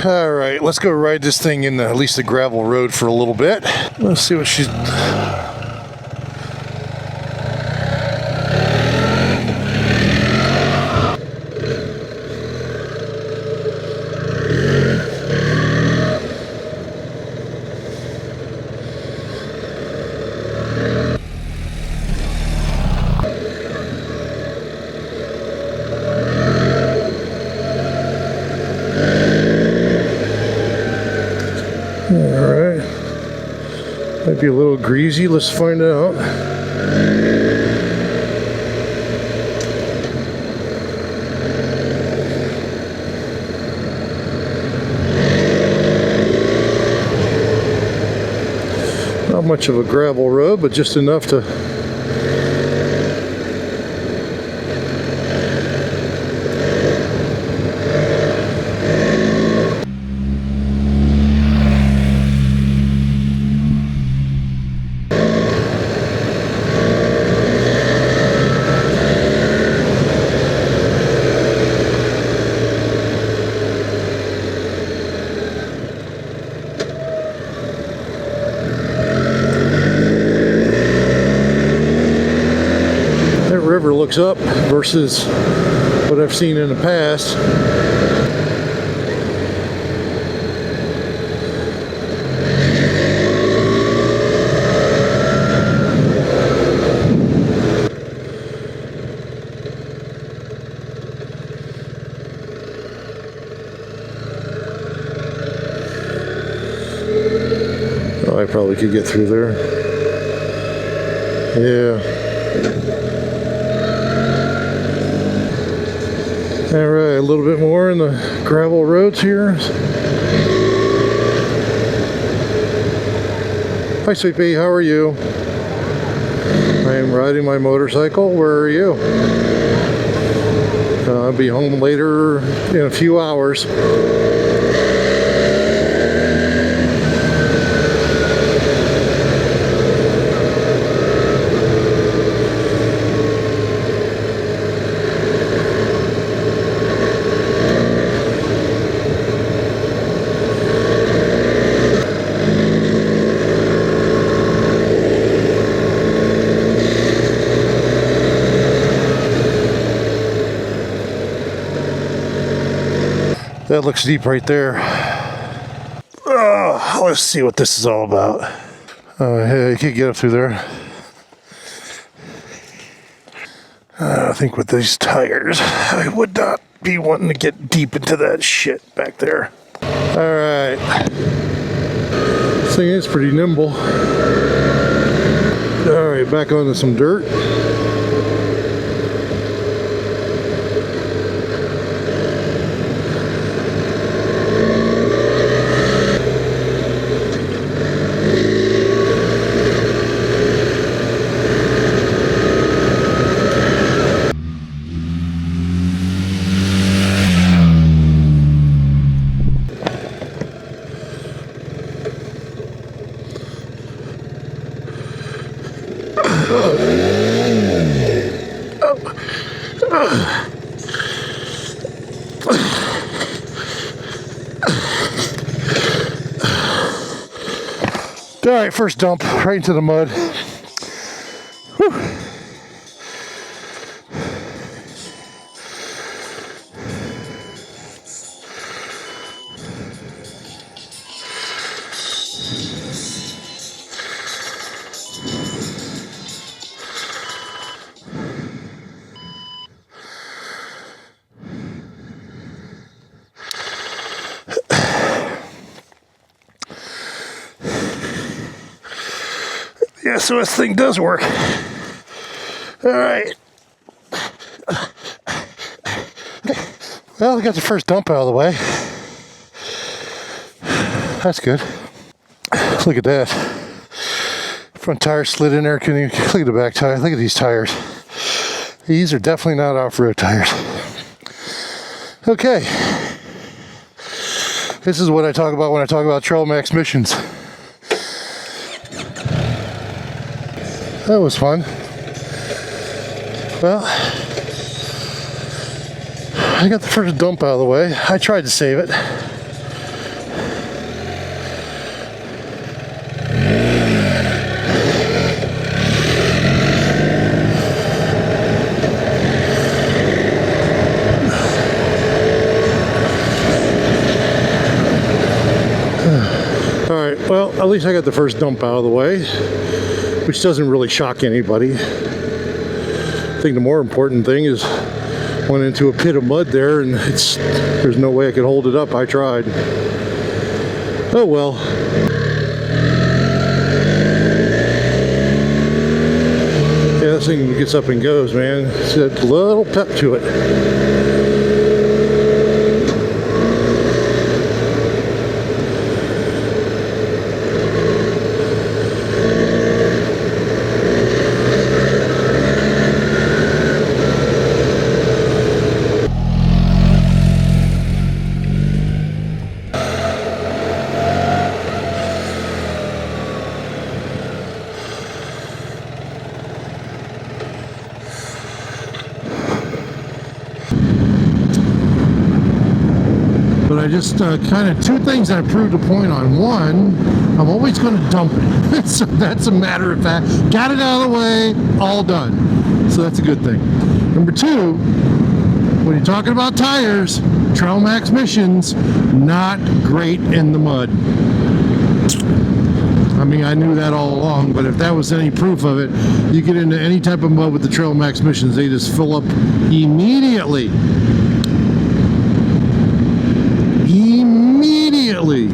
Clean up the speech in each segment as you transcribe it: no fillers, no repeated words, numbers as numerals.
All right, let's go ride this thing in at least the gravel road for a little bit. Let's see what she's... Alright, might be a little greasy, let's find out. Not much of a gravel road, but just enough to river looks up versus what I've seen in the past. Oh, I probably could get through there. Yeah. Alright, a little bit more in the gravel roads here. Hi Sweet Pea, how are you? I am riding my motorcycle. Where are you? I'll be home later in a few hours. That looks deep right there. Oh, let's see what this is all about. Hey, you can't get up through there. I think with these tires, I would not be wanting to get deep into that shit back there. Alright. This thing is pretty nimble. Alright, back onto some dirt. Alright, first dump right into the mud. Whew. Yeah, so this thing does work. All right. Well, I got the first dump out of the way. That's good. Look at that. Front tire slid in there. Look at the back tire. Look at these tires. These are definitely not off-road tires. Okay. This is what I talk about when I talk about Trail Max missions. That was fun. Well, I got the first dump out of the way. I tried to save it. Well, at least I got the first dump out of the way, which doesn't really shock anybody. I think the more important thing is went into a pit of mud there, and there's no way I could hold it up. I tried. Oh well. Yeah, this thing gets up and goes, man. It's got a little pep to it. But I just kind of, two things I proved a point on. One, I'm always going to dump it. So that's a matter of fact. Got it out of the way, all done. So that's a good thing. Number two, when you're talking about tires, Trail Max Missions, not great in the mud. I mean, I knew that all along, but if that was any proof of it, you get into any type of mud with the Trail Max Missions, they just fill up immediately. Immediately.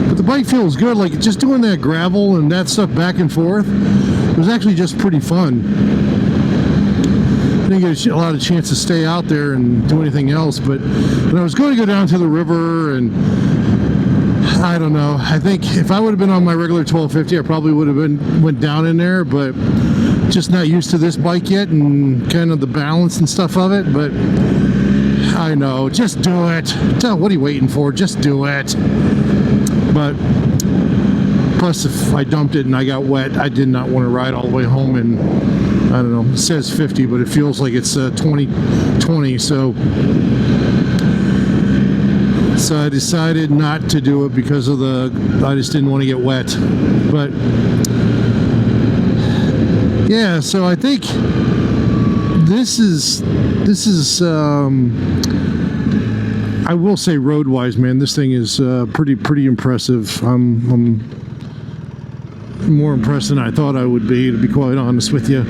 But the bike feels good, like just doing that gravel and that stuff back and forth. It was actually just pretty fun. I didn't get a lot of chance to stay out there and do anything else, but when I was going to go down to the river, and I don't know, I think if I would have been on my regular 1250, I probably would have went down in there, but just not used to this bike yet and kind of the balance and stuff of it. But I know, just do it. What are you waiting for? Just do it. But plus, if I dumped it and I got wet, I did not want to ride all the way home. And I don't know, it says 50, but it feels like it's 20. So I decided not to do it because of I just didn't want to get wet. But yeah, so I think this is I will say, road wise, man, this thing is pretty impressive. I'm more impressed than I thought I would be, to be quite honest with you.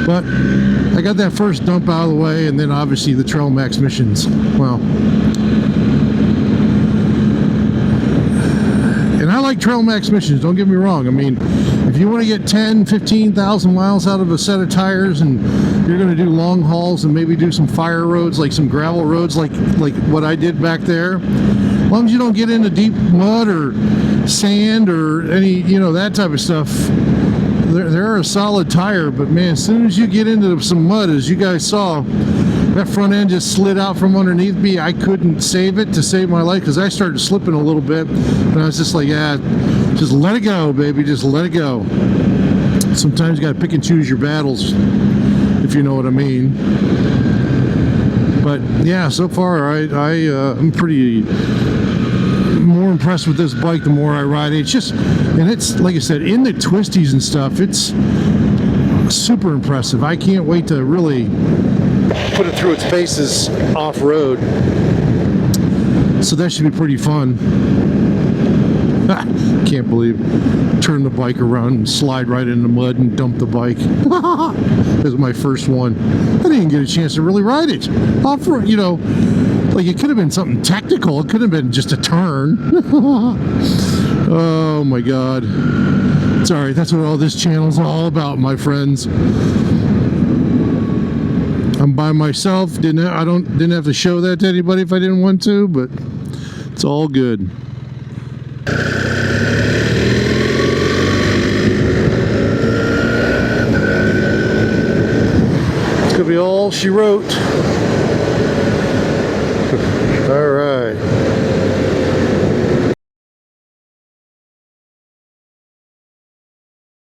But I got that first dump out of the way, and then obviously the Trail Max Missions. Well, and I like Trail Max Missions, don't get me wrong. I mean, if you want to get 10, 15,000 miles out of a set of tires, and you're going to do long hauls and maybe do some fire roads, like some gravel roads, like what I did back there, as long as you don't get into deep mud or sand or any, that type of stuff, they're a solid tire. But man, as soon as you get into some mud, as you guys saw, that front end just slid out from underneath me. I couldn't save it to save my life because I started slipping a little bit, and I was just like, yeah, just let it go, baby, just let it go. Sometimes you got to pick and choose your battles, if you know what I mean. But yeah, so far I'm pretty more impressed with this bike the more I ride it. It's just, and it's like I said, in the twisties and stuff, it's super impressive. I can't wait to really put it through its paces off-road. So that should be pretty fun. Can't believe, turn the bike around and slide right in the mud and dump the bike. That was my first one. I didn't get a chance to really ride it off-road, like it could have been something technical. It could have been just a turn. Oh my God. Sorry, that's what all this channel's all about, my friends. I'm by myself. Didn't have to show that to anybody if I didn't want to, but it's all good. It's gonna be all she wrote. All right.